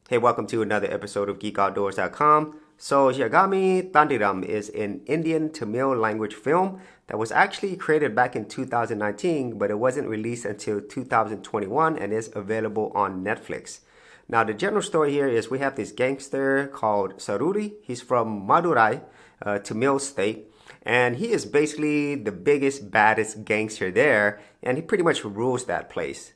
Hey, welcome to another episode of GeekOutdoors.com. So, Jagame Thandhiram is an Indian Tamil language film that was actually created back in 2019, but it wasn't released until 2021 and is available on Netflix. Now, the general story here is we have this gangster called Saruri. He's from Madurai, Tamil state, and he is basically the biggest, baddest gangster there, and he pretty much rules that place.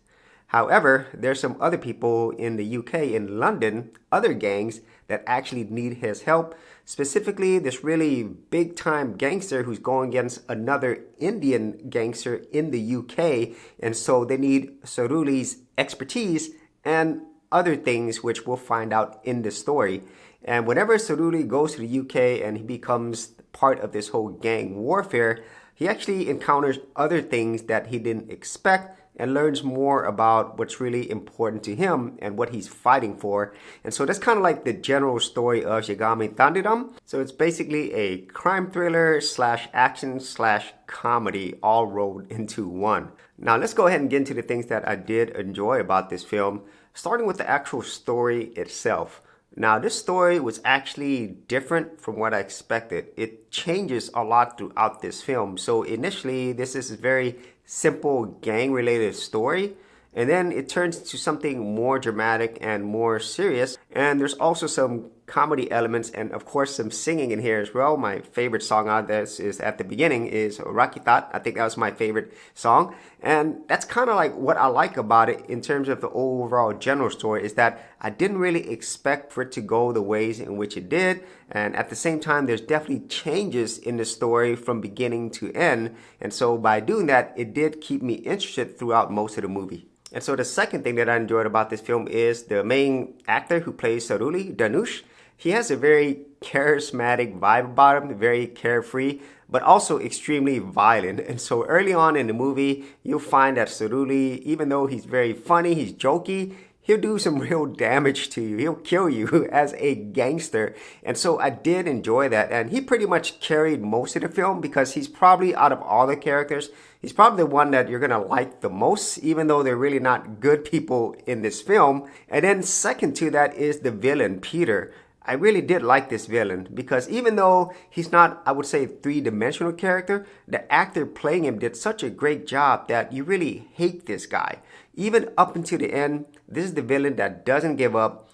However, there's some other people in the UK, in London, other gangs that actually need his help. Specifically, this really big-time gangster who's going against another Indian gangster in the UK. And so they need Saruli's expertise and other things, which we'll find out in the story. And whenever Saruli goes to the UK and he becomes part of this whole gang warfare, he actually encounters other things that he didn't expect and learns more about what's really important to him and what he's fighting for. And so that's kind of like the general story of Jagame Thandhiram. So it's basically a crime thriller slash action slash comedy all rolled into one. Now let's go ahead and get into the things that I did enjoy about this film, starting with the actual story itself. Now, this story was actually different from what I expected. It changes a lot throughout this film. So initially, this is a very simple gang-related story, and then it turns into something more dramatic and more serious. And there's also some comedy elements and, of course, some singing in here as well. My favorite song on this is at the beginning is Rakitat. I think that was my favorite song. And that's kind of like what I like about it in terms of the overall general story, is that I didn't really expect for it to go the ways in which it did. And at the same time, there's definitely changes in the story from beginning to end. And so by doing that, it did keep me interested throughout most of the movie. And so the second thing that I enjoyed about this film is the main actor who plays Saruli, Dhanush. He has a very charismatic vibe about him, very carefree, but also extremely violent. And so early on in the movie, you'll find that Saruli, even though he's very funny, he's jokey, he'll do some real damage to you. He'll kill you as a gangster. And so I did enjoy that. And he pretty much carried most of the film because he's probably, out of all the characters, he's probably the one that you're going to like the most, even though they're really not good people in this film. And then second to that is the villain, Peter. I really did like this villain because even though he's not, I would say, a three-dimensional character, the actor playing him did such a great job that you really hate this guy. Even up until the end, this is the villain that doesn't give up.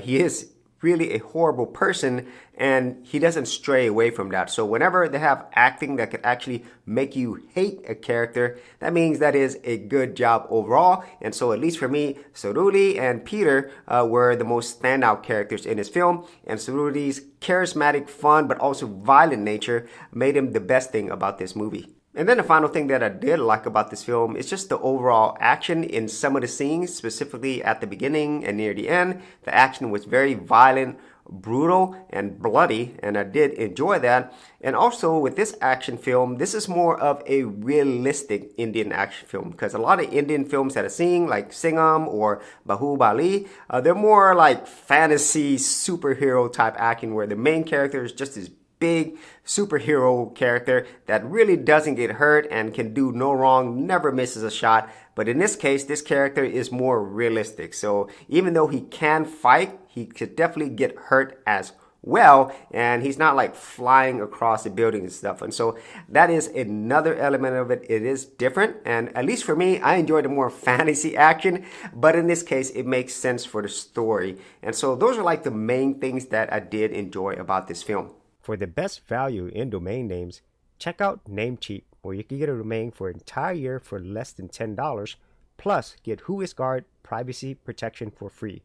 He is really a horrible person, and he doesn't stray away from that. So whenever they have acting that could actually make you hate a character, that means that is a good job overall. And so at least for me, Saruli and Peter were the most standout characters in this film. And Saruli's charismatic, fun, but also violent nature made him the best thing about this movie. And then the final thing that I did like about this film is just the overall action in some of the scenes, specifically at the beginning and near the end. The action was very violent, brutal, and bloody, and I did enjoy that. And also with this action film, this is more of a realistic Indian action film, because a lot of Indian films that I've seen, like Singham or Bahubali, they're more like fantasy superhero type action where the main character is just this big superhero character that really doesn't get hurt and can do no wrong, never misses a shot. But in this case, this character is more realistic. So even though he can fight, he could definitely get hurt as well, and he's not like flying across the building and stuff. And so that is another element of it. It is different, and at least for me, I enjoy the more fantasy action, but in this case, it makes sense for the story. And so those are like the main things that I did enjoy about this film. For the best value in domain names, check out Namecheap, where you can get a domain for an entire year for less than $10, plus get WhoisGuard privacy protection for free.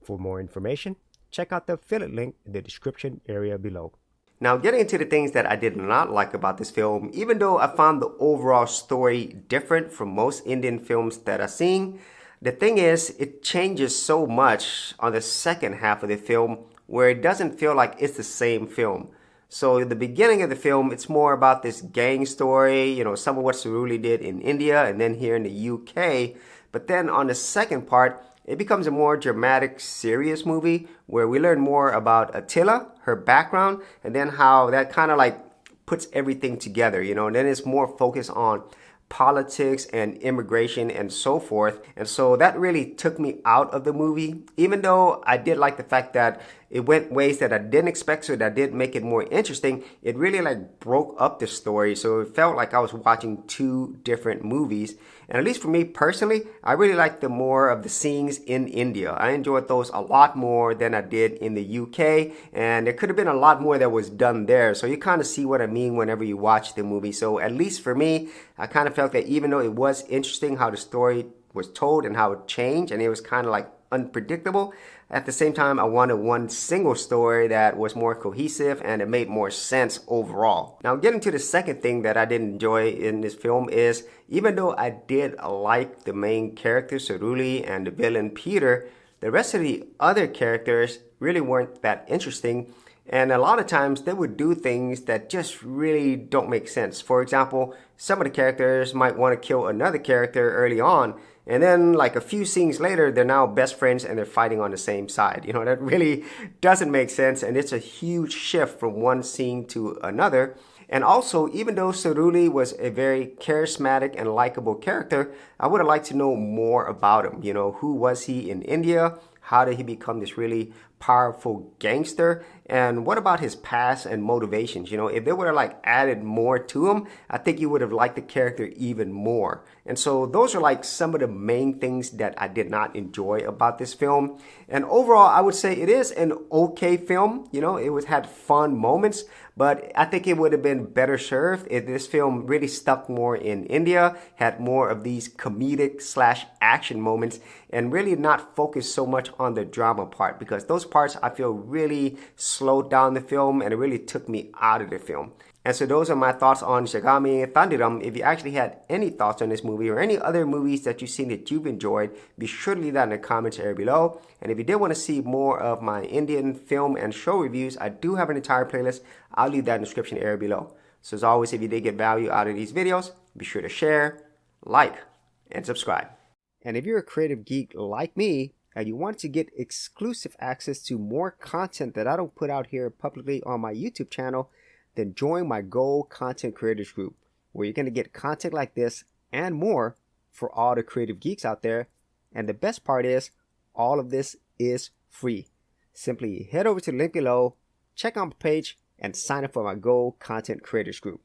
For more information, check out the affiliate link in the description area below. Now, getting into the things that I did not like about this film, even though I found the overall story different from most Indian films that I've seen, the thing is, it changes so much on the second half of the film where it doesn't feel like it's the same film. So in the beginning of the film, it's more about this gang story, some of what Saruli did in India and then here in the UK. But then on the second part, it becomes a more dramatic, serious movie where we learn more about Attila, her background, and then how that kind of like puts everything together, and then it's more focused on politics and immigration and so forth. And so that really took me out of the movie, even though I did like the fact that it went ways that I didn't expect, so that did make it more interesting. It really like broke up the story, so it felt like I was watching two different movies. And at least for me personally, I really liked the more of the scenes in India. I enjoyed those a lot more than I did in the UK, and there could have been a lot more that was done there. So you kind of see what I mean whenever you watch the movie. So at least for me, I kind of felt that even though it was interesting how the story was told and how it changed, and it was kind of like unpredictable, at the same time I wanted one single story that was more cohesive and it made more sense overall. Now getting to the second thing that I didn't enjoy in this film is, even though I did like the main character Saruli and the villain Peter, the rest of the other characters really weren't that interesting. And a lot of times they would do things that just really don't make sense. For example, some of the characters might want to kill another character early on, and then like a few scenes later, they're now best friends and they're fighting on the same side. You know, that really doesn't make sense, and it's a huge shift from one scene to another. And also, even though Saruli was a very charismatic and likable character, I would have liked to know more about him. You know, who was he in India? How did he become this really powerful gangster? And what about his past and motivations? You know, if they would have like added more to him, I think you would have liked the character even more. And so those are like some of the main things that I did not enjoy about this film. And overall, I would say it is an okay film. You know, had fun moments, but I think it would have been better served if this film really stuck more in India, had more of these comedic / action moments, and really not focus so much on the drama part, because those parts I feel really slowed down the film and it really took me out of the film. And so those are my thoughts on Jagame Thandhiram. If you actually had any thoughts on this movie or any other movies that you've seen that you've enjoyed, be sure to leave that in the comments area below. And if you did want to see more of my Indian film and show reviews, I do have an entire playlist. I'll leave that in the description area below. So as always, if you did get value out of these videos, be sure to share, like, and subscribe. And if you're a creative geek like me, and you want to get exclusive access to more content that I don't put out here publicly on my YouTube channel, then join my Gold Content Creators Group, where you're going to get content like this and more for all the creative geeks out there. And the best part is, all of this is free. Simply head over to the link below, check out my page, and sign up for my Gold Content Creators Group.